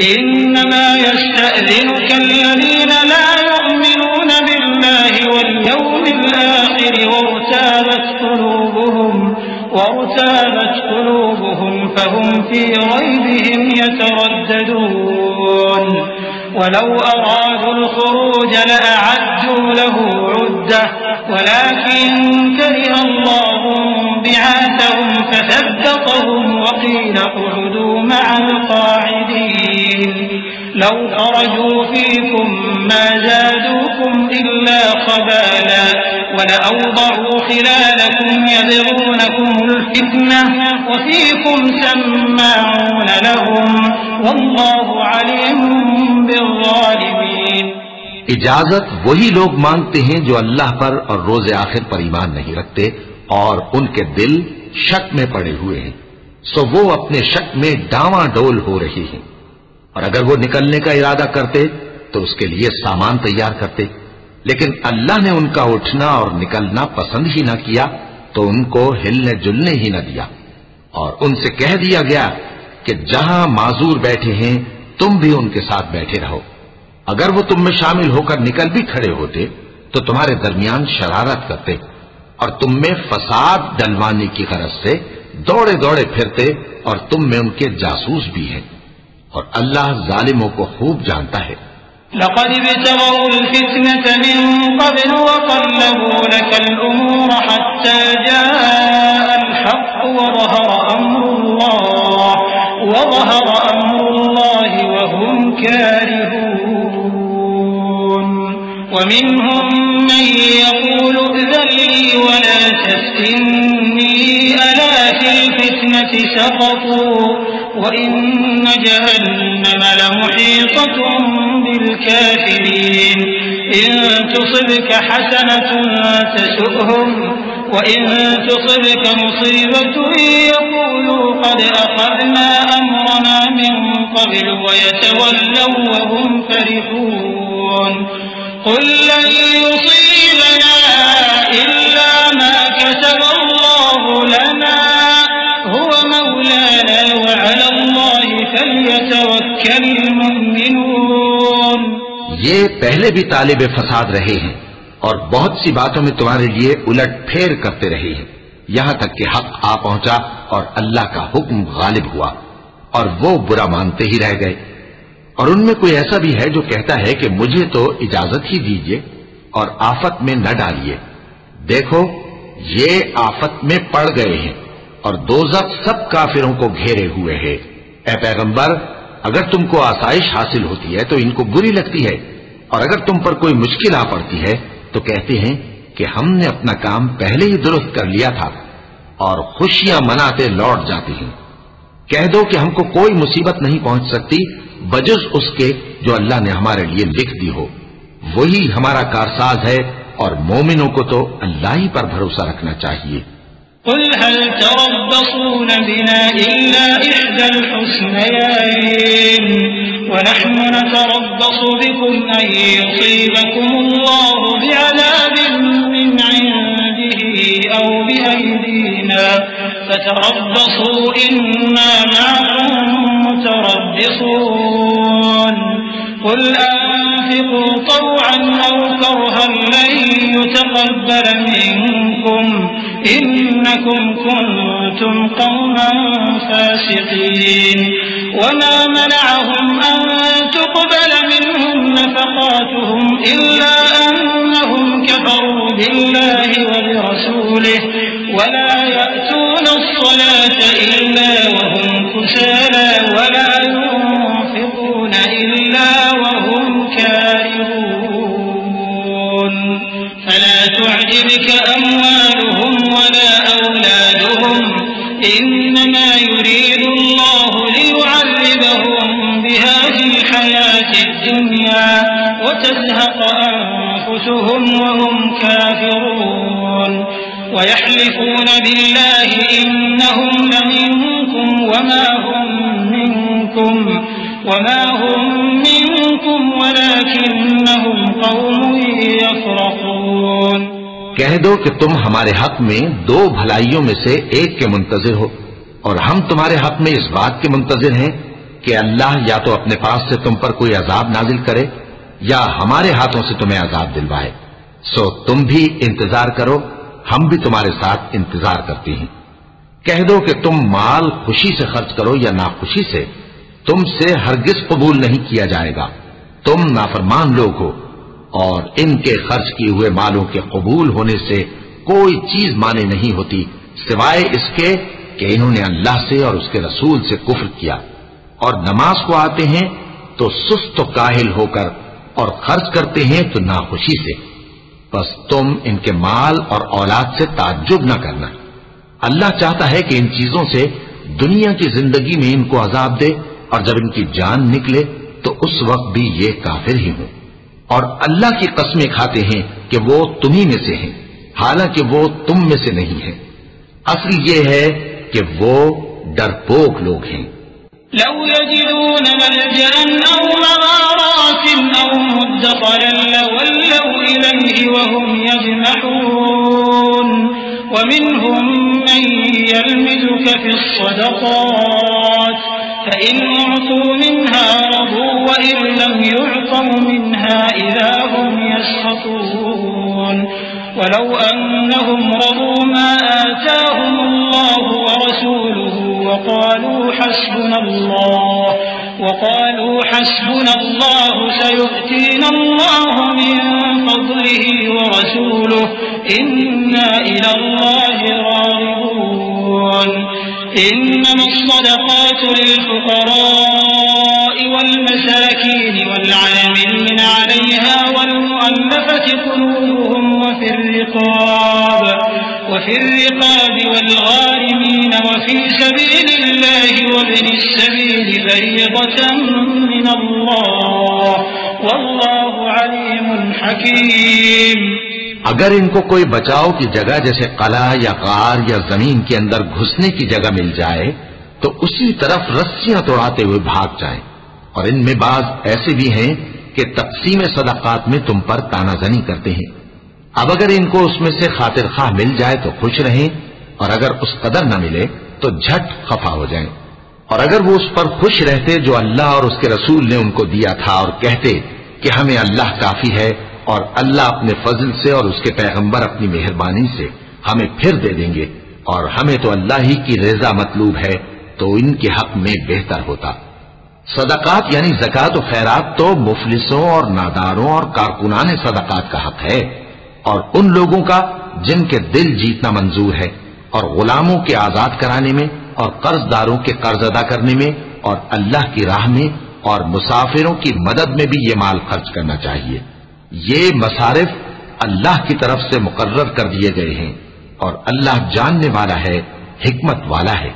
इन्नमा यस्तअज़िनुका अल्लज़ीना ला युमिनून बिल्लाहि वल यौमिल आखिर वर्ताबत क़ुलूबुहुम फहुम फ़ी रैबिहिम यतरद्ददून वलौ अरादुल ख़ुरूज लअअद्दू लहू उद्दह वलाकिन करिहा अल्लाहु बिआसहुम फथब्बतहुम वक़ील उक़ऊदू मअल क़ाዒदीन लौ ख़रजू फ़ीकुम मा ज़ादूकुम इल्ला ख़बाला वलअवضعू ख़िलालकुम यबग़ूनकुमुल फ़ित्नह वफ़ीकुम सम्माऊन लहुम वल्लाहु अलीमुम बिज़्ज़ालिमीन। इजाजत वही लोग मांगते हैं जो अल्लाह पर और रोज़े आखिर पर ईमान नहीं रखते और उनके दिल शक में पड़े हुए हैं, सो वो अपने शक में डावाडोल हो रही हैं। और अगर वो निकलने का इरादा करते तो उसके लिए सामान तैयार करते, लेकिन अल्लाह ने उनका उठना और निकलना पसंद ही न किया तो उनको हिलने जुलने ही न दिया। और उनसे कह दिया गया कि जहां माजूर बैठे हैं तुम भी उनके साथ बैठे रहो। अगर वो तुम में शामिल होकर निकल भी खड़े होते तो तुम्हारे दरमियान शरारत करते और तुम में फसाद डलवाने की गरज से दौड़े दौड़े फिरते और तुम में उनके जासूस भी हैं। और अल्लाह जालिमों को खूब जानता है। लक़द इब्तग़ौल फ़ित्नत मिन क़ब्ल वक़ल्लबू लकल उमूर हत्ता जाअल हक़्क़ वज़हर अम्रुल्लाहि वहुम कारिहून वमिनहुम मन यक़ूलु इज़न ली वला तफ़्तिन्नी अला फ़िल फ़ित्नति सक़तू वइन्न जहन्नम लमुहीततुन बिलकाफिरीन इन तुसिबक हसनतुन तसु'हुम वइन तुसिबक मुसीबतुन यक़ूलू क़द अख़ज़ना अम्रना मिन क़ब्ल वयतवल्लव वहुम फ़रिहून क़ुल लन युसीबना इल्ला मा कतबा अल्लाहु लना हुवा मौलाना वअला अल्लाहि फ़ल्यतवक्कलिल मुमिनून। ये पहले भी तालिब फसाद रहे हैं और बहुत सी बातों में तुम्हारे लिए उलट फेर करते रहे हैं, यहां तक कि हक आ पहुंचा और अल्लाह का हुक्म गालिब हुआ और वो बुरा मानते ही रह गए। और उनमें कोई ऐसा भी है जो कहता है कि मुझे तो इजाजत ही दीजिए और आफत में न डालिए। देखो ये आफत में पड़ गए हैं और दोज़ख सब काफिरों को घेरे हुए है। ए पैगंबर, अगर तुमको आसाइश हासिल होती है तो इनको बुरी लगती है और अगर तुम पर कोई मुश्किल आ पड़ती है तो कहते हैं कि हमने अपना काम पहले ही दुरुस्त कर लिया था और खुशियां मनाते लौट जाते हैं। कह दो कि हमको कोई मुसीबत नहीं पहुंच सकती बजुज़ उसके जो अल्लाह ने हमारे लिए लिख दी हो। वही हमारा कारसाज है और मोमिनों को तो अल्लाह ही पर भरोसा रखना चाहिए। क़ुल हल तरब्बसून बिना इल्ला इह्दल हुस्नयैन वनहनु नतरब्बसु बिकुम अन युसीबकुमुल्लाहु बिअज़ाबिन मिन इंदिही औ बिअयदीना फतरब्बसू इन्ना मअकुम मुतरब्बिसून क़ुल अनफ़िक़ू तवअन औ करहन लन युतक़ब्बल मिनकुम इन्नकुम कुन्तुम क़ौमन फ़ासिक़ीन वमा मनअहुम अन तुक़बल मिनहुम नफ़क़ातुहुम इल्ला अन्नहुम कफ़रू बिल्लाहि व बिरसूलिहि वला यअतूना अस्सलात इल्ला वहुम कुसाला वला युनफ़िक़ूना इल्ला वहुम कारिहून फला तुअजिबक अमवालुहुम वला औलादुहुम इन्नमा युरीदु अल्लाहु लियुअज़्ज़िबहुम बिहा फ़िल हयातिद दुनिया वतज़हक़ अनफ़ुसुहुम वहुम काफ़िरून वयहलिफ़ून बिल्लाहि इन्नहुम लमिनकुम वमा हुम मिनकुम वलाकिन्नहुम क़ौमुन यफ़रक़ून। कह दो कि तुम हमारे हक में दो भलाइयों में से एक के मुंतजिर हो और हम तुम्हारे हक में इस बात के मुंतजिर हैं कि अल्लाह या तो अपने पास से तुम पर कोई अजाब नाजिल करे या हमारे हाथों से तुम्हें अजाब दिलवाए। सो तुम भी इंतजार करो, हम भी तुम्हारे साथ इंतजार करते हैं। कह दो कि तुम माल खुशी से खर्च करो या नाखुशी से, तुमसे हरगिज कबूल नहीं किया जाएगा। तुम नाफरमान लोग हो और इनके खर्च किए हुए मालों के कबूल होने से कोई चीज माने नहीं होती सिवाय इसके कि इन्होंने अल्लाह से और उसके रसूल से कुफ्र किया और नमाज को आते हैं तो सुस्त काहिल होकर और खर्च करते हैं तो नाखुशी से। बस तुम इनके माल और औलाद से ताज्जुब न करना। अल्लाह चाहता है कि इन चीजों से दुनिया की जिंदगी में इनको अजाब दे और जब इनकी जान निकले तो उस वक्त भी ये काफिर ही हों। और अल्लाह की कसमें खाते हैं कि वो तुम्ही में से हैं, हालांकि वो तुम में से नहीं है। असल ये है कि वो डरपोक लोग हैं। लौ यजिदून मलजअन औ मगारातिन औ मुद्दखरन लवल्लौ इलैहि वहुम यजमहून वमिनहुम मन यल्मिजुक फिस्सदक़ात फ़इन उअतू मिन्हा रदू वइन लम युअतौ मिन्हा इज़ा हुम यस्ख़तून वलौ अन्नहुम रदू मा आताहुमुल्लाहु वरसूलुहु وقالوا حسبنا الله سيؤتينا الله من فضله ورسوله إنا إلى الله راغبون إنما الصدقات للفقراء والمساكين والعاملين عليها والمؤلفة قلوبهم وفي الرقاب والغارمين وفي سبيل الله وابن السبيل فريضة من الله والله عليم حكيम। अगर इनको कोई बचाव की जगह जैसे कला या कार या जमीन के अंदर घुसने की जगह मिल जाए तो उसी तरफ रस्सियां तोड़ाते हुए भाग जाएं। और इनमें बाज ऐसे भी हैं कि तक़सीम सदक़ात में तुम पर तानाजनी करते हैं। अब अगर इनको उसमें से खातिर खाह मिल जाए तो खुश रहें और अगर उस कदर न मिले तो झट खफा हो जाएं। और अगर वो उस पर खुश रहते जो अल्लाह और उसके रसूल ने उनको दिया था और कहते कि हमें अल्लाह काफी है और अल्लाह अपने फजल से और उसके पैगंबर अपनी मेहरबानी से हमें फिर दे देंगे और हमें तो अल्लाह ही की रज़ा मतलूब है, तो इनके हक में बेहतर होता। सदकात यानी ज़कात और खैरात तो मुफलिसों और नादारों और कारकुनाने सदकात का हक है और उन लोगों का जिनके दिल जीतना मंजूर है और गुलामों के आजाद कराने में और कर्जदारों के कर्ज अदा करने में और अल्लाह की राह में और मुसाफिरों की मदद में भी ये माल खर्च करना चाहिए। ये मसारिफ अल्लाह की तरफ से मुकर्रर कर दिए गए हैं और अल्लाह जानने वाला है, हिकमत वाला है।